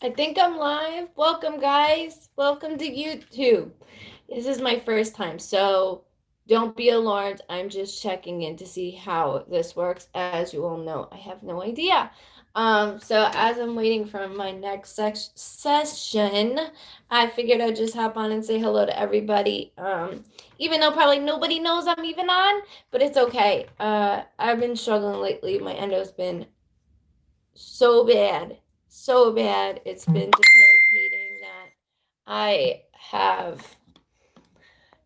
I think I'm live. Welcome, guys. Welcome to YouTube. This is my first time, so don't be alarmed. I'm just checking in to see how this works. As you all know, I have no idea. So as I'm waiting for my next session, I figured I'd just hop on and say hello to everybody. Even though probably nobody knows I'm even on, but it's okay. I've been struggling lately. My endo's been so bad, so bad. It's been debilitating that I have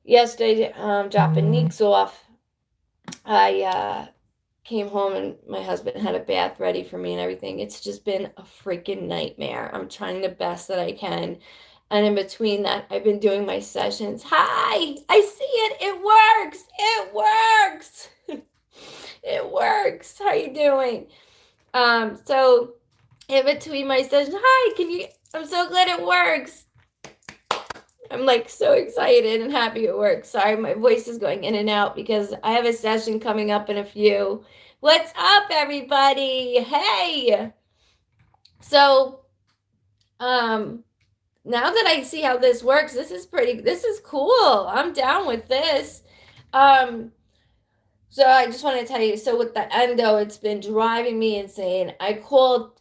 yesterday dropping Neeks off. I came home and my husband had a bath ready for me and everything. It's just been a freaking nightmare. I'm trying the best that I can. And in between that, I've been doing my sessions. Hi, I see it. It works. It works. It works. How you doing? So in between my sessions, hi, can you? I'm so glad it works. I'm like so excited and happy it works. Sorry, my voice is going in and out because I have a session coming up in a few. What's up, everybody? Hey. So, now that I see how this works, this is cool. I'm down with this. Um, so I just want to tell you, so with the endo, it's been driving me insane. I called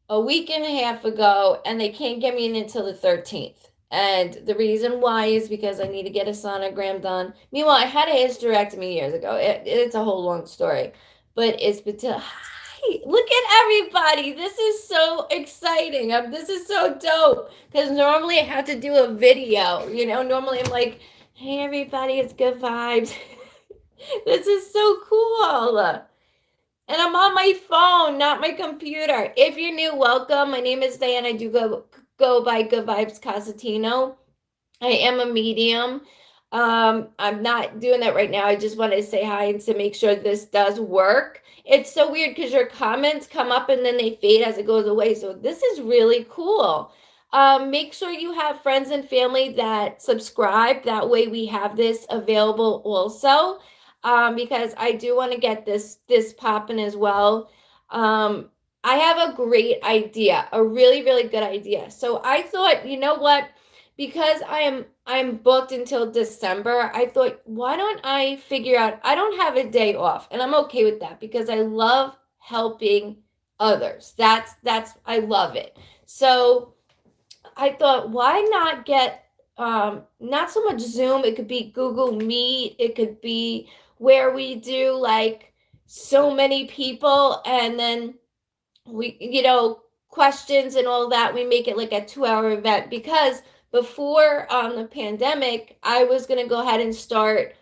a week and a half ago and they can't get me in until the 13th. And the reason why is because I need to get a sonogram done. Meanwhile, I had a hysterectomy years ago. It's a whole long story. But it's been hi, look at everybody. This is so exciting. This is so dope. Because normally I have to do a video. Normally I'm like, hey, everybody, it's good vibes. This is so cool. And I'm on my phone, not my computer. If you're new, welcome. My name is Diane. I do go by Goodvibes Cosentino. I am a medium. I'm not doing that right now. I just wanted to say hi and to make sure this does work. It's so weird because your comments come up and then they fade as it goes away. So this is really cool. Make sure you have friends and family that subscribe. That way we have this available also. Because I do want to get this popping as well. I have a great idea, a really, really good idea. So I thought, you know what? Because I'm booked until December, I thought, why don't I figure out I don't have a day off, and I'm okay with that because I love helping others. That's I love it. So I thought, why not get not so much Zoom, it could be Google Meet, it could be where we do like so many people and then we questions and all that, we make it like a 2-hour event because before the pandemic I was going to go ahead and start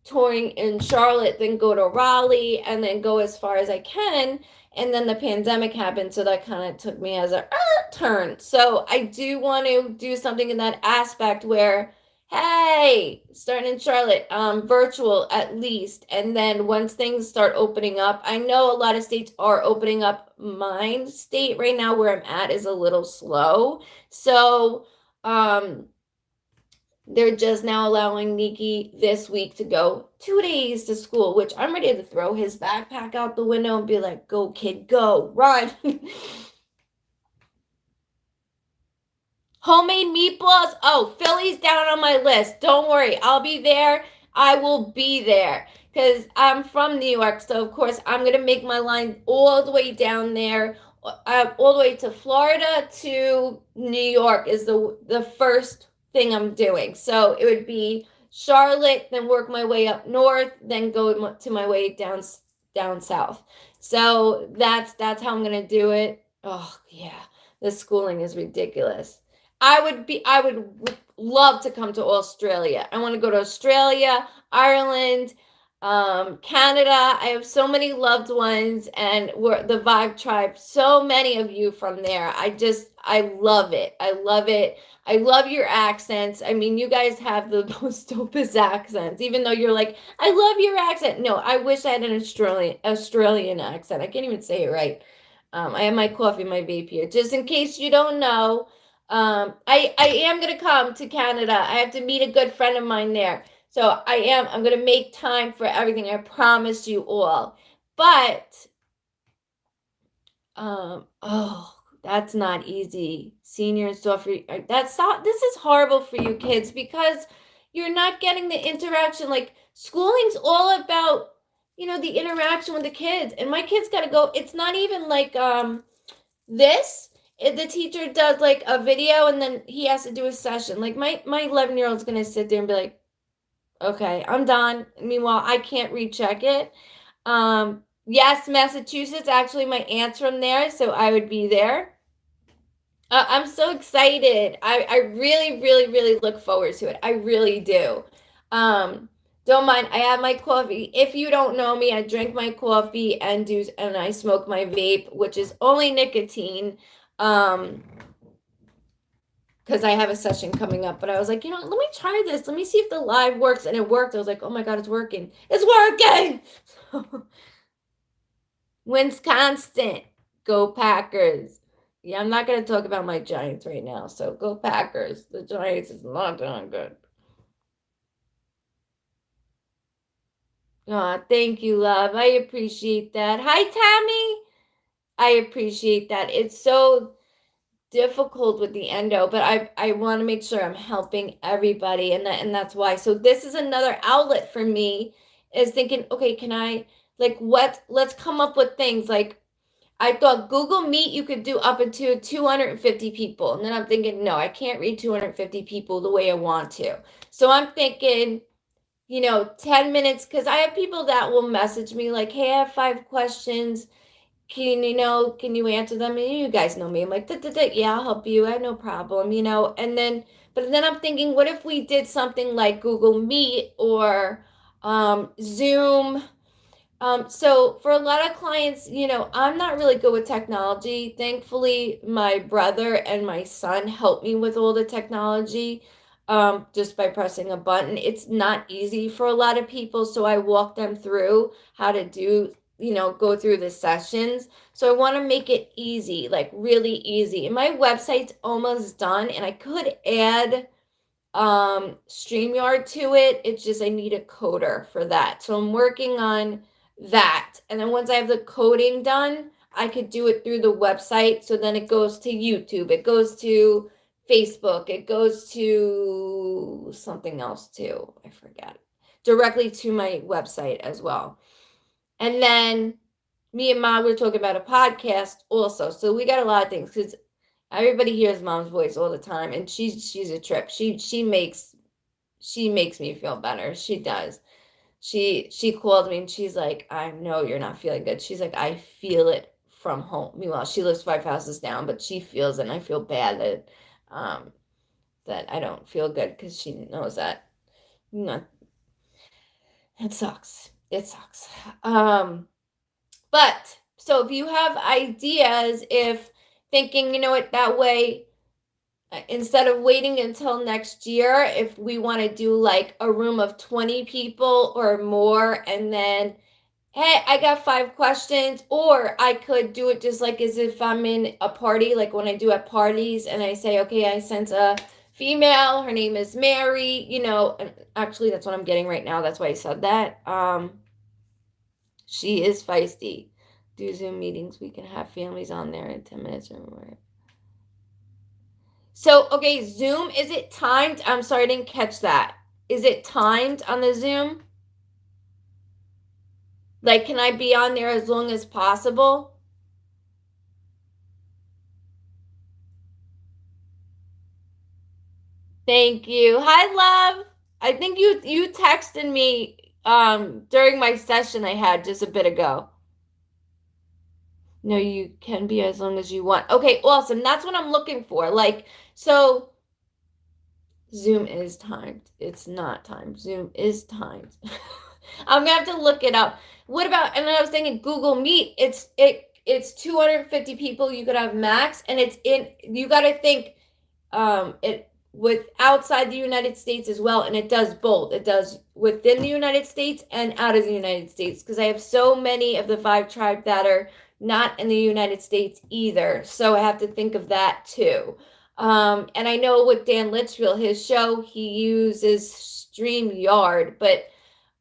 touring in Charlotte, then go to Raleigh and then go as far as I can, and then the pandemic happened, so that kind of took me as a turn. So I do want to do something in that aspect where, hey, starting in Charlotte, virtual at least, and then once things start opening up, I know a lot of states are opening up. Mine state right now where I'm at is a little slow, so they're just now allowing Nikki this week to go 2 days to school, which I'm ready to throw his backpack out the window and be like, go, kid, go, run. Homemade meatballs. Oh, Philly's down on my list. Don't worry. I'll be there. I will be there because I'm from New York. So, of course, I'm going to make my line all the way down there, all the way to Florida to New York is the first thing I'm doing. So it would be Charlotte, then work my way up north, then go to my way down south. So that's how I'm going to do it. Oh, yeah. The schooling is ridiculous. I would love to come to Australia. I want to go to Australia, Ireland, Canada. I have so many loved ones, and we're the Vibe Tribe. So many of you from there. I love it. I love it. I love your accents. I mean, you guys have the most dopest accents. Even though you're like, I love your accent. No, I wish I had an Australian accent. I can't even say it right. I have my coffee, my vape here. Just in case you don't know, I am gonna come to Canada. I have to meet a good friend of mine there. So I'm gonna make time for everything. I promise you all. But oh, That's not easy. Senior and stuff. This is horrible for you kids because you're not getting the interaction. Like schooling's all about, the interaction with the kids. And my kids got to go. It's not even like this. The teacher does like a video and then he has to do a session. Like my 11-year-old's gonna sit there and be like, okay, I'm done. Meanwhile, I can't recheck it. Yes, Massachusetts. Actually, my aunt's from there, so I would be there. I'm so excited. I really, really, really look forward to it. I really do. Um, don't mind. I have my coffee. If you don't know me, I drink my coffee and I smoke my vape, which is only nicotine. Because I have a session coming up, but I was like, let me try this. Let me see if the live works, and it worked. I was like, oh my god, it's working. It's working. Wisconsin, go Packers. Yeah, I'm not going to talk about my Giants right now. So go Packers. The Giants is not doing good. Oh, thank you, love. I appreciate that. Hi, Tammy. I appreciate that. It's so difficult with the endo, but I want to make sure I'm helping everybody, and that's why. So this is another outlet for me, is thinking, okay, can I let's come up with things like I thought Google Meet you could do up to 250 people. And then I'm thinking, no, I can't read 250 people the way I want to. So I'm thinking, 10 minutes, because I have people that will message me like, hey, I have 5 questions. Can you answer them? And you guys know me. I'm like, yeah, I'll help you. I have no problem, but then I'm thinking, what if we did something like Google Meet or Zoom? So for a lot of clients, I'm not really good with technology. Thankfully, my brother and my son help me with all the technology, just by pressing a button. It's not easy for a lot of people, so I walk them through how to do, go through the sessions. So I want to make it easy, like really easy. And my website's almost done, and I could add StreamYard to it. It's just I need a coder for that. So I'm working on that. And then once I have the coding done, I could do it through the website. So then it goes to YouTube, it goes to Facebook, it goes to something else too. I forget. Directly to my website as well. And then me and Mom were talking about a podcast also. So we got a lot of things because everybody hears Mom's voice all the time, and she's a trip. She makes me feel better. She does. She called me and she's like, I know you're not feeling good. She's like, I feel it from home. Meanwhile, she lives 5 houses down, but she feels it, and I feel bad that I don't feel good because she knows that. It sucks. It sucks. But so if you have ideas, if thinking, that way, instead of waiting until next year, if we want to do like a room of 20 people or more, and then, hey, I got 5 questions, or I could do it just like as if I'm in a party, like when I do at parties and I say, okay, I sent a female, her name is Mary, and actually that's what I'm getting right now. That's why I said that. She is feisty. Do Zoom meetings. We can have families on there in 10 minutes or more. So, okay, Zoom, is it timed? I'm sorry, I didn't catch that. Is it timed on the Zoom? Like, can I be on there as long as possible? Thank you. Hi, love. I think you texted me during my session I had just a bit ago. No, you can be as long as you want. Okay, awesome. That's what I'm looking for. Like, so Zoom is timed. It's not timed. Zoom is timed. I'm gonna have to look it up. What about, and then I was thinking Google Meet, it's 250 people you could have max, and you gotta think it with outside the United States as well, and it does both. It does within the United States and out of the United States, because I have so many of the 5 tribes that are not in the United States either. So I have to think of that too. And I know with Dan Litchfield, his show, he uses StreamYard, but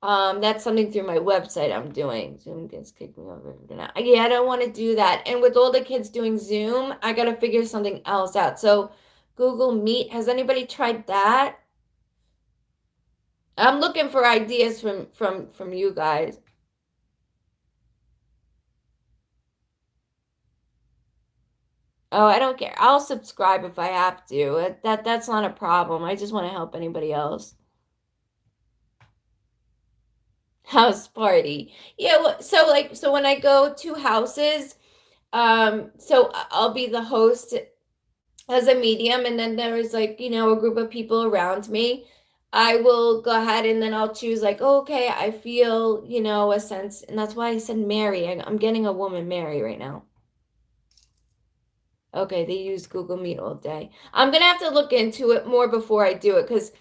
That's something through my website I'm doing. Zoom gets kicked me over. Yeah, I don't want to do that. And with all the kids doing Zoom, I gotta figure something else out. So Google Meet, has anybody tried that? I'm looking for ideas from you guys. Oh, I don't care. I'll subscribe if I have to. That's not a problem. I just want to help anybody else. House party. Yeah, so when I go to houses, so I'll be the host as a medium, and then there is like, a group of people around me. I will go ahead and then I'll choose like, oh, okay, I feel, a sense, and that's why I said Mary. I'm getting a woman Mary right now. Okay, they use Google Meet all day. I'm gonna have to look into it more before I do it because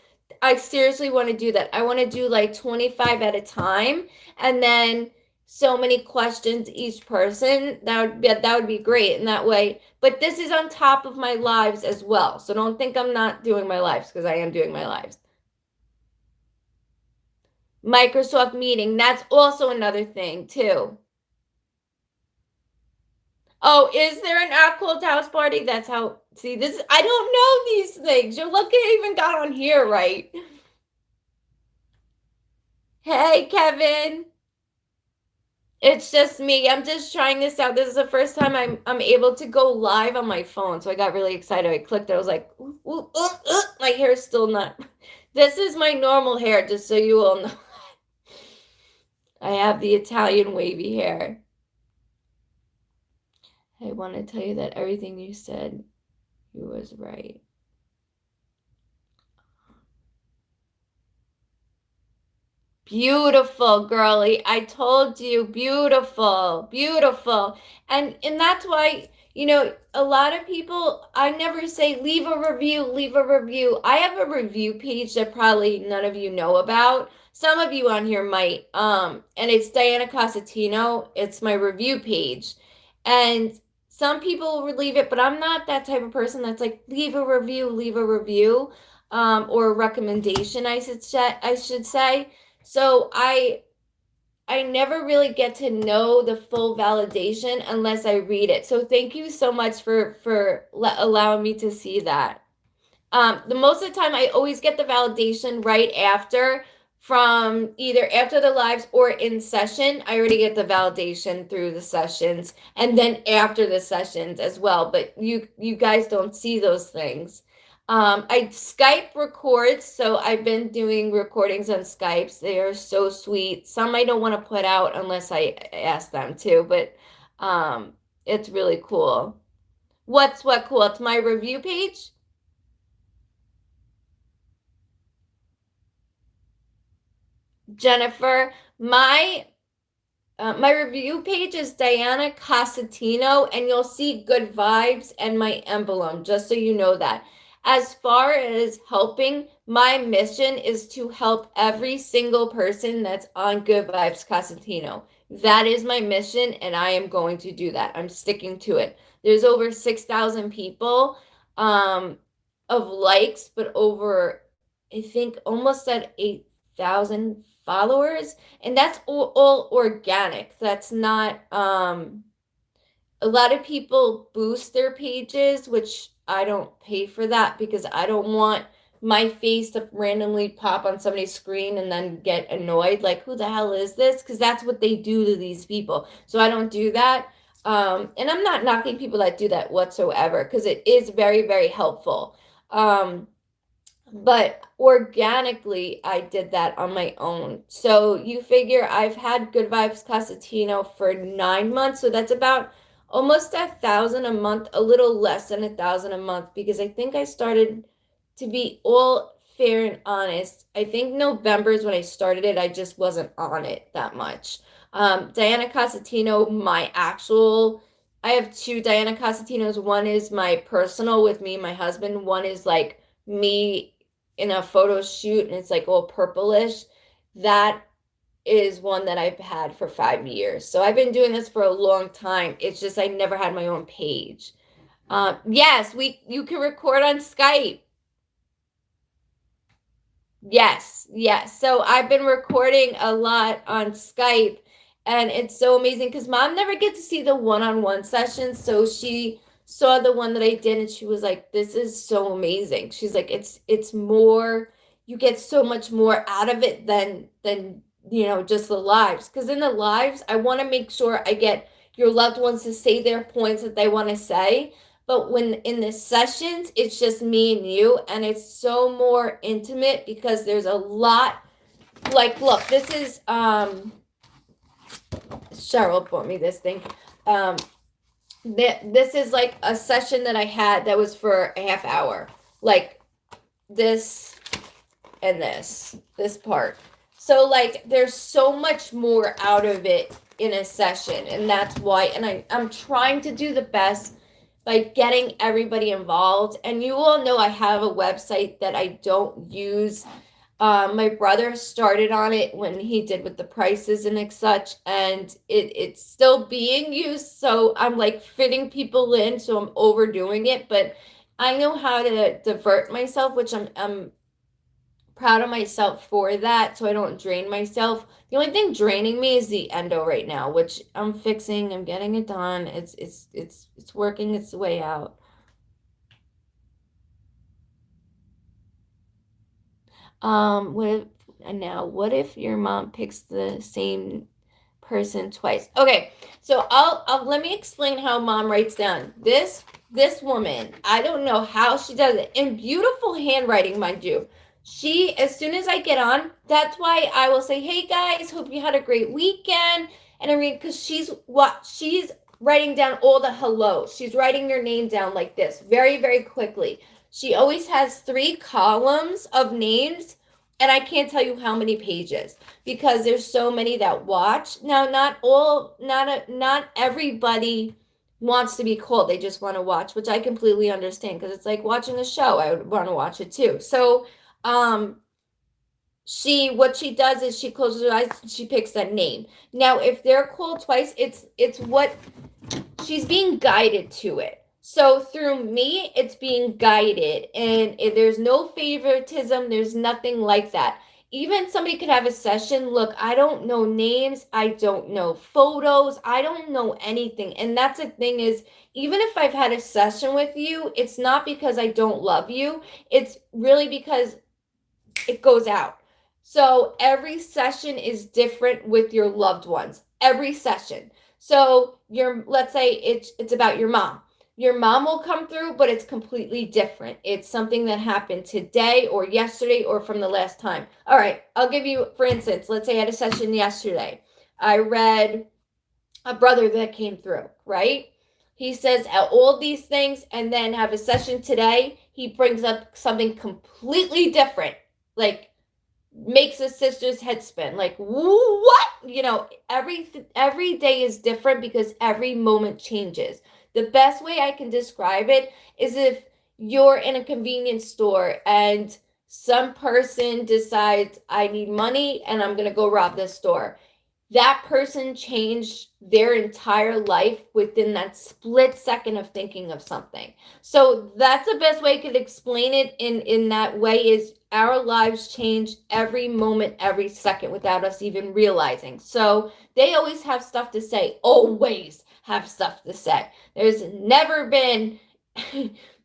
I seriously want to do that. I want to do like 25 at a time and then so many questions each person. That would be great in that way. But this is on top of my lives as well. So don't think I'm not doing my lives because I am doing my lives. Microsoft Meeting, that's also another thing too. Oh, is there an app called House Party? That's how. See, this. I don't know these things. You're lucky I even got on here right. Hey, Kevin. It's just me. I'm just trying this out. This is the first time I'm able to go live on my phone. So I got really excited. I clicked it. I was like, ooh, ooh, my hair's still not. This is my normal hair, just so you all know. I have the Italian wavy hair. I want to tell you that everything you said, you was right. Beautiful, girly. I told you, beautiful, beautiful. And that's why, a lot of people, I never say leave a review, leave a review. I have a review page that probably none of you know about. Some of you on here might. And it's Diana Cosentino. It's my review page. And some people will leave it, but I'm not that type of person that's like leave a review, leave a review, or a recommendation, I should say. So I never really get to know the full validation unless I read it. So thank you so much for allowing me to see that. The most of the time, I always get the validation right after, from either after the lives or in session. I already get the validation through the sessions, and then after the sessions as well. But you guys don't see those things. I Skype records, so I've been doing recordings on Skypes. They are so sweet. Some I don't want to put out unless I ask them to, but it's really cool. What's what cool? It's my review page. Jennifer, my review page is Diana Cosentino, and you'll see good vibes and my emblem, just so you know that. As far as helping, my mission is to help every single person that's on Good Vibes Cosentino. That is my mission, and I am going to do that. I'm sticking to it. There's over 6,000 people of likes, but over, I think, almost at 8,000 followers, and that's all organic. That's not a lot of people boost their pages, which I don't pay for that because I don't want my face to randomly pop on somebody's screen and then get annoyed like, who the hell is this? Because that's what they do to these people. So I don't do that. And I'm not knocking people that do that whatsoever because it is very, very helpful. But organically, I did that on my own. So you figure I've had Good Vibes Casatino for 9 months, so that's about almost 1,000 a month, a little less than 1,000 a month, because I think I started, to be all fair and honest, I think November is when I started it. I just wasn't on it that much. Diana Casatino, I have two Diana Casatinos. One is my personal with me and my husband. One is like me in a photo shoot and it's like all purplish. That is one that I've had for 5 years. So I've been doing this for a long time. It's just I never had my own page. Yes, you can record on Skype. Yes, yes. So I've been recording a lot on Skype, and it's so amazing because mom never gets to see the one-on-one sessions. So she saw the one that I did and she was like, "This is so amazing." She's like, "It's more, you get so much more out of it than just the lives. Because in the lives, I want to make sure I get your loved ones to say their points that they want to say. But when in the sessions, it's just me and you, and it's so more intimate because there's a lot. Like, look, this is Cheryl bought me this thing. Um, this is like a session that I had that was for a half hour. Like this and this part. So like there's so much more out of it in a session, and that's why. And I'm trying to do the best by getting everybody involved. And you all know I have a website that I don't use. My brother started on it when he did with the prices and such, and it's still being used. So I'm like fitting people in, so I'm overdoing it, but I know how to divert myself, which I'm proud of myself for that, so I don't drain myself. The only thing draining me is the endo right now, which I'm fixing. I'm getting it done. It's working its way out. What if what if your mom picks the same person twice? Okay, so I'll let me explain how mom writes down. This woman, I don't know how she does it. In beautiful handwriting, mind you. She, as soon as I get on, that's why I will say, "Hey guys, hope you had a great weekend." And I mean, because she's writing down all the hellos. She's writing your name down like this, very, very quickly. She always has 3 columns of names, and I can't tell you how many pages because there's so many that watch. Now, not everybody wants to be called. They just want to watch, which I completely understand because it's like watching a show. I would want to watch it too. So, um, what she does is she closes her eyes and she picks that name. Now, if they're called twice, it's what she's being guided to it. So through me, it's being guided, and there's no favoritism. There's nothing like that. Even somebody could have a session. Look, I don't know names. I don't know photos. I don't know anything. And that's the thing is, even if I've had a session with you, it's not because I don't love you. It's really because it goes out. So every session is different with your loved ones. Every session. So let's say it's about your mom. Your mom will come through, but it's completely different. It's something that happened today or yesterday or from the last time. All right, I'll give you, for instance, let's say I had a session yesterday. I read a brother that came through, right? He says all these things and then have a session today. He brings up something completely different. Like makes a sister's head spin. Like what? Every day is different because every moment changes. The best way I can describe it is if you're in a convenience store and some person decides I need money and I'm going to go rob this store. That person changed their entire life within that split second of thinking of something. So that's the best way I could explain it in that way is our lives change every moment, every second without us even realizing. So they always have stuff to say, always have stuff to say. There's never been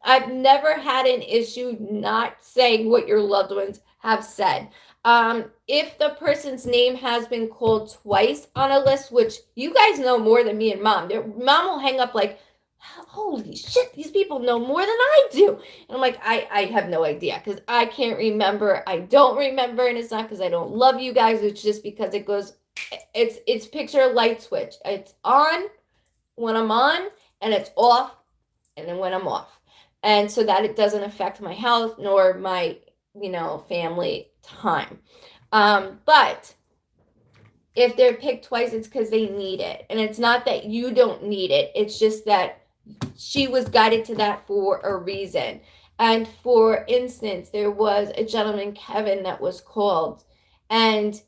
I've never had an issue not saying what your loved ones have said. If the person's name has been called twice on a list, which you guys know more than me and mom, mom will hang up like, holy shit, these people know more than I do. And I'm like, I have no idea because I can't remember. I don't remember, and it's not because I don't love you guys. It's just because it goes, it's picture a light switch. It's on when I'm on, and it's off, and then when I'm off. And so that it doesn't affect my health nor my, family time. But if they're picked twice, it's because they need it. And it's not that you don't need it. It's just that she was guided to that for a reason. And for instance, there was a gentleman, Kevin, that was called, and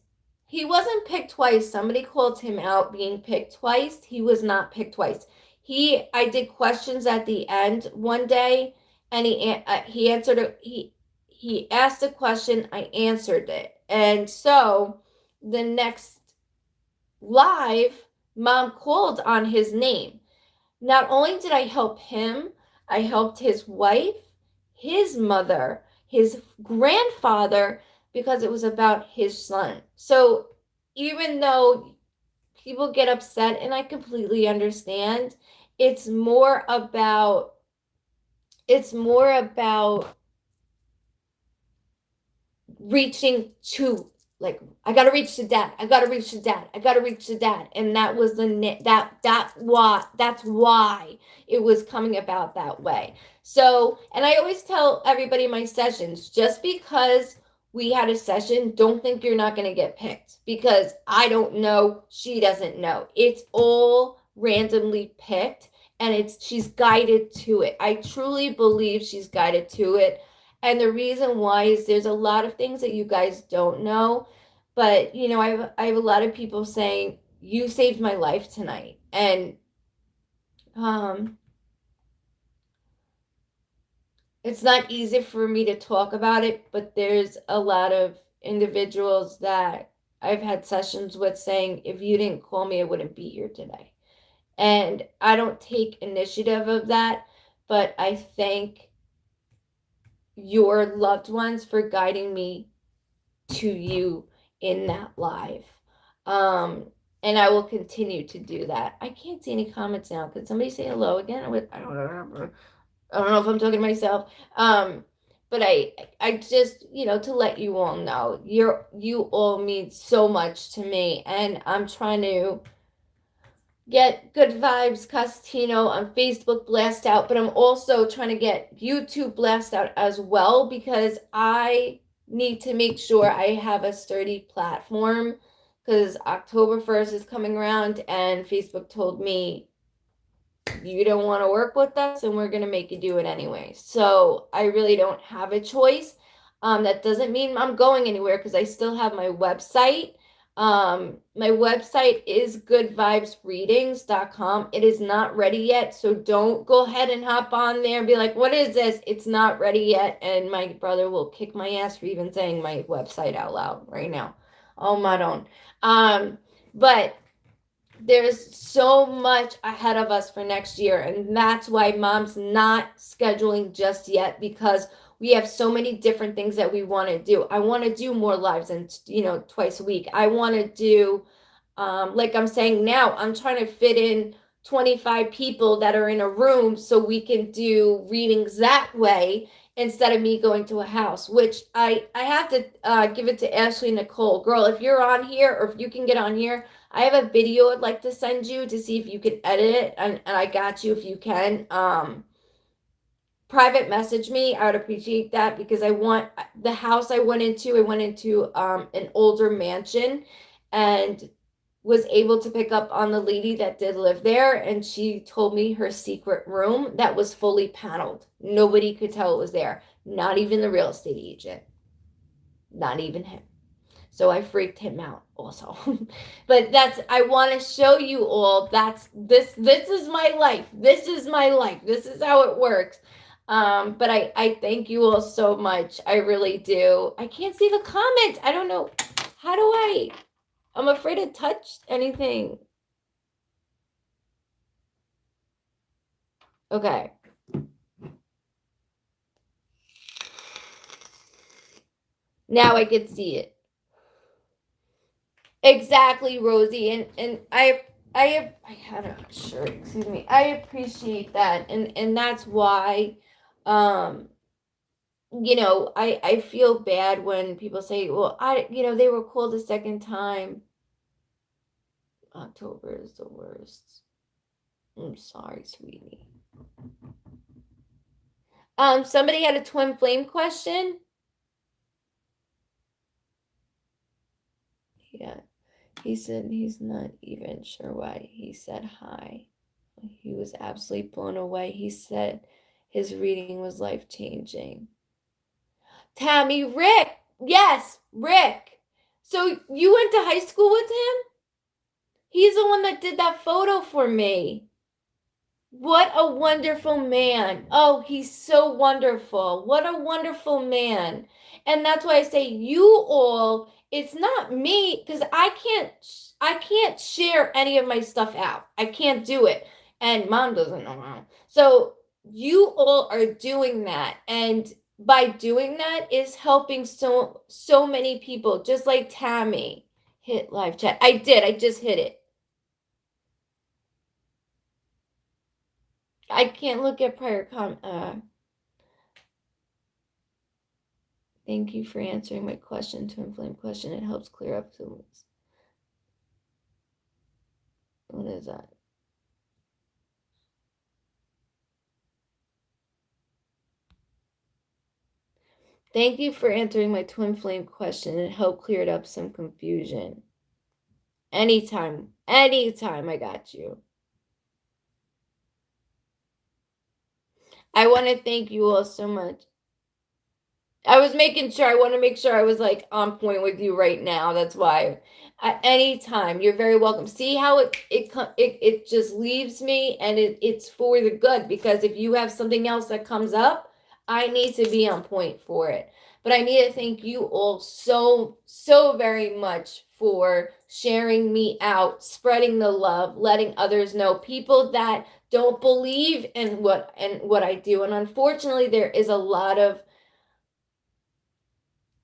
he wasn't picked twice. Somebody called him out being picked twice. He was not picked twice. I did questions at the end one day, and he answered. he asked a question, I answered it. And so the next live, mom called on his name. Not only did I help him, I helped his wife, his mother, his grandfather, because it was about his son. So even though people get upset, and I completely understand, it's more about it's more about reaching to, like, I got to reach the dad. I got to reach the dad. I got to reach the dad. And that was that's why it was coming about that way. So, and I always tell everybody in my sessions, just because we had a session, don't think you're not going to get picked, because I don't know, she doesn't know. It's all randomly picked, and she's guided to it. I truly believe she's guided to it. And the reason why is there's a lot of things that you guys don't know. But, I have a lot of people saying, you saved my life tonight. And um, it's not easy for me to talk about it, but there's a lot of individuals that I've had sessions with saying, if you didn't call me, I wouldn't be here today. And I don't take initiative of that, but I thank your loved ones for guiding me to you in that live. Um, and I will continue to do that. I can't see any comments now. Could somebody say hello again? I don't know. I don't know if I'm talking to myself. But I just, to let you all know, you all mean so much to me, and I'm trying to get Goodvibes Cosentino on Facebook blast out, but I'm also trying to get YouTube blast out as well, because I need to make sure I have a sturdy platform, because October 1st is coming around and Facebook told me, you don't want to work with us and we're going to make you do it anyway. So I really don't have a choice. That doesn't mean I'm going anywhere, because I still have my website. My website is goodvibesreadings.com. It is not ready yet, so don't go ahead and hop on there and be like, what is this? It's not ready yet, and my brother will kick my ass for even saying my website out loud right now. Oh my don't. But there's so much ahead of us for next year, and that's why mom's not scheduling just yet, because we have so many different things that we want to do. I want to do more lives, and twice a week. I want to do, like I'm saying now, I'm trying to fit in 25 people that are in a room so we can do readings that way, instead of me going to a house, which I have to give it to Ashley Nicole. Girl, if you're on here, or if you can get on here, I have a video I'd like to send you to see if you can edit it, and I got you if you can. Private message me. I would appreciate that, because I want the house I went into an older mansion, and was able to pick up on the lady that did live there, and she told me her secret room that was fully paneled. Nobody could tell it was there, not even the real estate agent, not even him. So I freaked him out also. But I want to show you all, this is my life. This is my life. This is how it works. But I thank you all so much. I really do. I can't see the comments. I don't know. How do I'm afraid to touch anything. Okay. Now I can see it. Exactly, Rosie. And I had a shirt, excuse me. I appreciate that. And that's why I feel bad when people say, well, they were called a second time. October is the worst. I'm sorry, sweetie. Somebody had a twin flame question. Yeah. He said he's not even sure why he said hi. He was absolutely blown away. He said his reading was life-changing. Tammy, Rick. Yes, Rick. So you went to high school with him? He's the one that did that photo for me. What a wonderful man. Oh, he's so wonderful. What a wonderful man. And that's why I say you all, it's not me because I can't share any of my stuff out. I can't do it. And mom doesn't know how. So you all are doing that, and by doing that is helping so many people, just like Tammy. Hit live chat. I did. I just hit it. I can't look at prior thank you for answering my question to inflame question. It helps clear up some. What is that? Thank you for answering my twin flame question. It helped clear up some confusion. Anytime, anytime, I got you. I want to thank you all so much. I was making sure. I want to make sure I was like on point with you right now. That's why. At any time, you're very welcome. See how it just leaves me, and it's for the good, because if you have something else that comes up, I need to be on point for it. But I need to thank you all so very much for sharing me out, spreading the love, letting others know, people that don't believe in what I do. And unfortunately, there is a lot of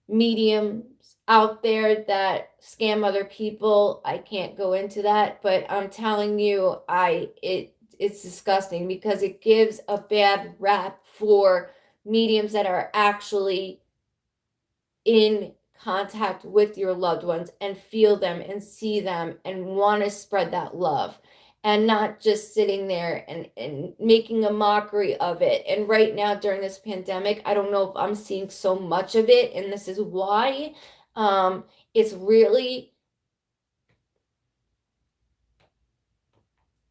mediums out there that scam other people. I can't go into that, but I'm telling you, it's disgusting because it gives a bad rap for mediums that are actually in contact with your loved ones and feel them and see them and want to spread that love, and not just sitting there and making a mockery of it. And right now during this pandemic, I don't know if I'm seeing so much of it, and this is why. It's really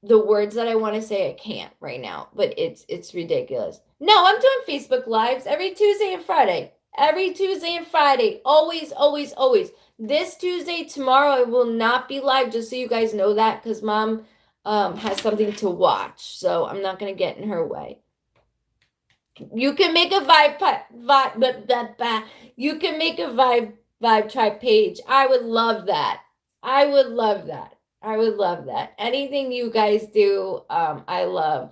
the words that I want to say I can't right now, but it's ridiculous. No, I'm doing Facebook lives every Tuesday and Friday. Every Tuesday and Friday. Always, always, always. This Tuesday, tomorrow, I will not be live, just so you guys know that, because mom has something to watch. So I'm not gonna get in her way. You can make a you can make a vibe tribe page. I would love that. I would love that. I would love that. Anything you guys do, I love.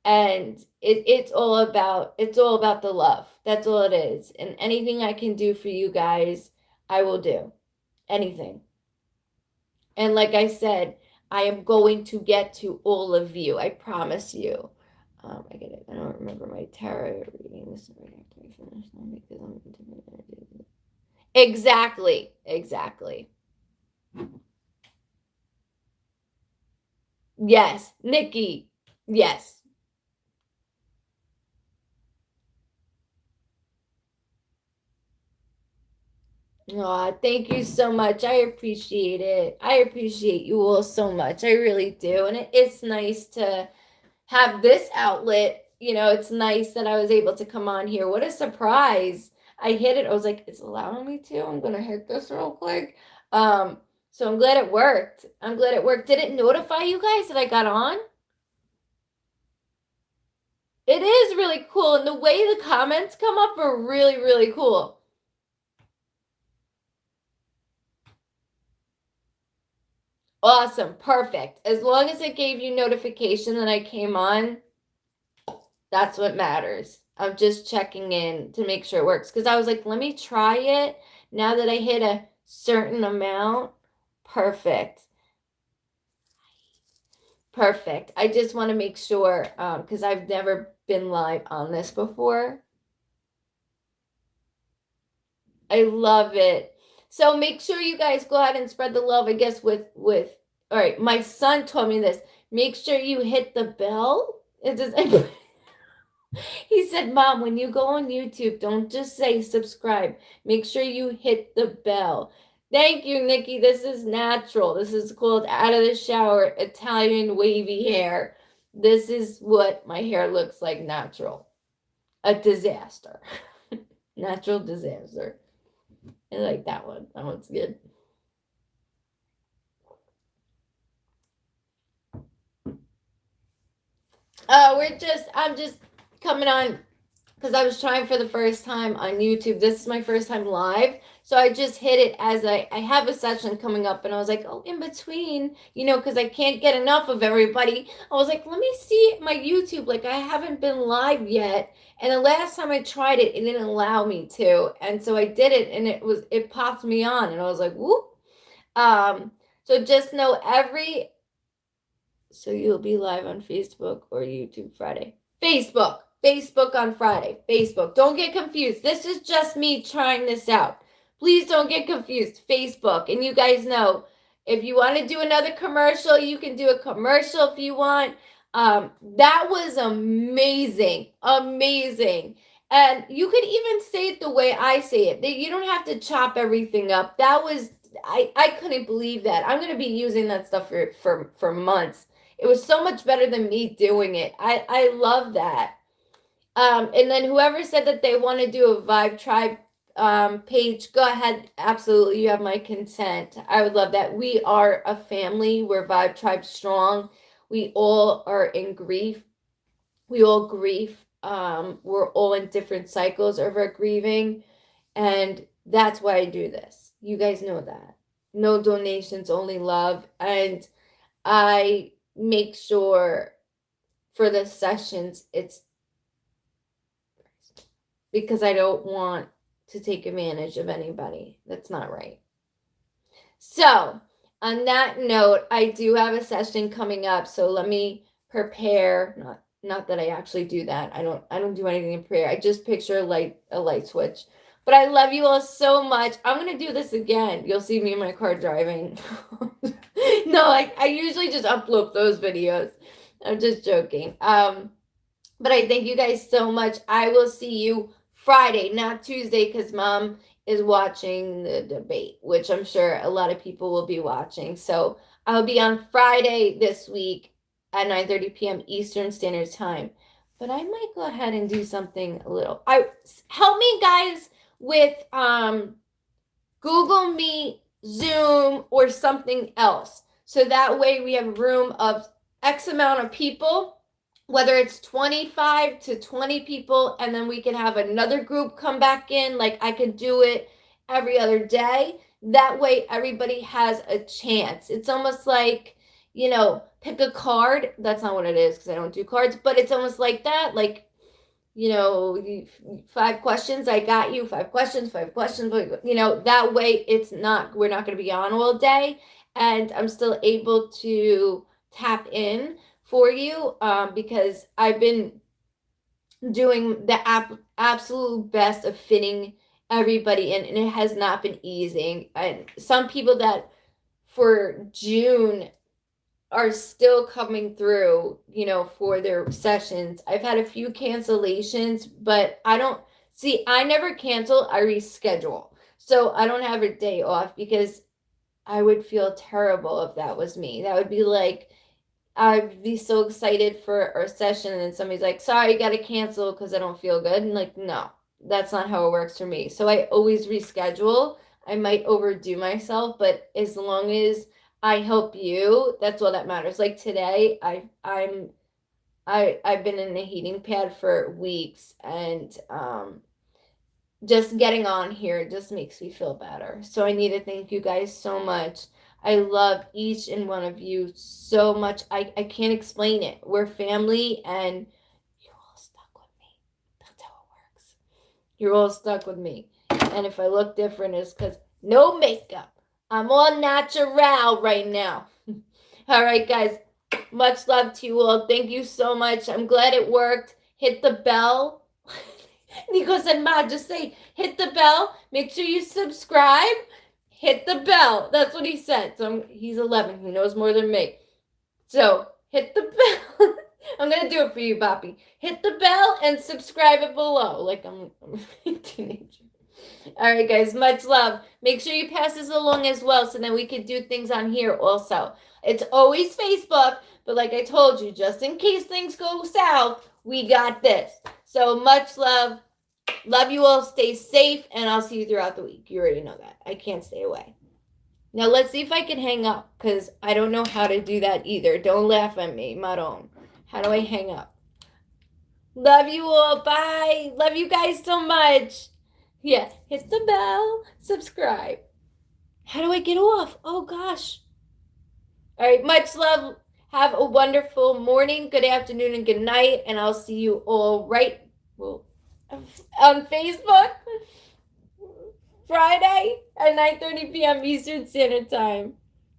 And it's all about the love. That's all it is. And anything I can do for you guys, I will do. Anything. And like I said, I am going to get to all of you. I promise you. I get it. I don't remember my tarot reading this right after I finish them because I'm exactly, exactly. Yes, Nikki. Yes. Aw, thank you so much. I appreciate it. I appreciate you all so much. I really do. And it's nice to have this outlet. It's nice that I was able to come on here. What a surprise. I hit it. I was like, it's allowing me to. I'm gonna hit this real quick. So I'm glad it worked. I'm glad it worked. Did it notify you guys that I got on? It is really cool. And the way the comments come up are really, really cool. Awesome. Perfect. As long as it gave you notification that I came on, that's what matters. I'm just checking in to make sure it works. Because I was like, let me try it. Now that I hit a certain amount, perfect. Perfect. I just want to make sure, because I've never been live on this before. I love it. So make sure you guys go ahead and spread the love, I guess, with all right, my son told me this. Make sure you hit the bell. It does He said, Mom, when you go on YouTube, don't just say subscribe. Make sure you hit the bell. Thank you, Nikki. This is natural. This is called out of the shower Italian wavy hair. This is what my hair looks like natural. A disaster. Natural disaster. I like that one. That one's good. I'm just coming on because I was trying for the first time on YouTube. This is my first time live. So I just hit it as I have a session coming up, and I was like, oh, in between, because I can't get enough of everybody. I was like, let me see my YouTube. Like, I haven't been live yet. And the last time I tried it, it didn't allow me to. And so I did it, and it popped me on, and I was like, whoop. So just know so you'll be live on Facebook or YouTube Friday. Facebook. Facebook on Friday. Facebook. Don't get confused. This is just me trying this out. Please don't get confused. Facebook. And you guys know, if you want to do another commercial, you can do a commercial if you want. That was amazing. Amazing. And you could even say it the way I say it. You don't have to chop everything up. That was I couldn't believe that. I'm gonna be using that stuff for months. It was so much better than me doing it. I love that. And then whoever said that they want to do a Vibe Tribe page, go ahead. Absolutely, you have my consent. I would love that. We are a family. We're Vibe Tribe strong. We all are in grief. We all grieve. We're all in different cycles of our grieving, and that's why I do this. You guys know that. No donations, only love, and I make sure for the sessions it's because I don't want to take advantage of anybody. That's not right. So, on that note, I do have a session coming up, so let me prepare. Not that I actually do that. I don't do anything in prayer. I just picture a light switch. But I love you all so much. I'm gonna do this again. You'll see me in my car driving. No, I usually just upload those videos. I'm just joking. But I thank you guys so much. I will see you Friday, not Tuesday, because Mom is watching the debate, which I'm sure a lot of people will be watching. So I'll be on Friday this week at 9:30 p.m. Eastern Standard Time. But I might go ahead and do something a little. Help me guys with Google Meet, Zoom, or something else. So that way we have room of X amount of people, whether it's 25 to 20 people, and then we can have another group come back in. Like I could do it every other day. That way everybody has a chance. It's almost like, pick a card. That's not what it is because I don't do cards, but it's almost like that. Like, 5 questions, I got you. 5 questions, 5 questions. That way we're not going to be on all day, and I'm still able to tap in for you because I've been doing the absolute best of fitting everybody in, and it has not been easy. And some people that for June are still coming through, for their sessions. I've had a few cancellations, but I never cancel, I reschedule. So I don't have a day off because I would feel terrible if that was me. That would be like, I'd be so excited for our session and then somebody's like, sorry, you got to cancel because I don't feel good. And like, no, that's not how it works for me. So I always reschedule. I might overdo myself, but as long as I help you, that's all that matters. Like today, I've been in a heating pad for weeks, and just getting on here just makes me feel better. So I need to thank you guys so much. I love each and one of you so much. I can't explain it. We're family, and you're all stuck with me. That's how it works. You're all stuck with me. And if I look different, it's because no makeup. I'm all natural right now. All right, guys. Much love to you all. Thank you so much. I'm glad it worked. Hit the bell. Nico said, Ma, just say, hit the bell. Make sure you subscribe. Hit the bell. That's what he said. So he's 11. He knows more than me. So hit the bell. I'm going to do it for you, Boppy. Hit the bell and subscribe it below. Like I'm a teenager. All right, guys. Much love. Make sure you pass this along as well so that we can do things on here also. It's always Facebook, but like I told you, just in case things go south, we got this. So much love. Love you all. Stay safe, and I'll see you throughout the week. You already know that. I can't stay away. Now, let's see if I can hang up, because I don't know how to do that either. Don't laugh at me, Maron. How do I hang up? Love you all. Bye. Love you guys so much. Yeah, hit the bell, subscribe. How do I get off? Oh gosh. All right, much love. Have a wonderful morning, good afternoon, and good night. And I'll see you all right well, on Facebook Friday at 9:30 p.m. Eastern Standard Time.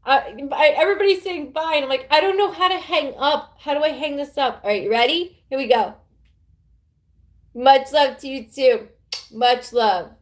Everybody's saying bye, and I'm like, I don't know how to hang up. How do I hang this up? All right, you ready? Here we go. Much love to you too. Much love.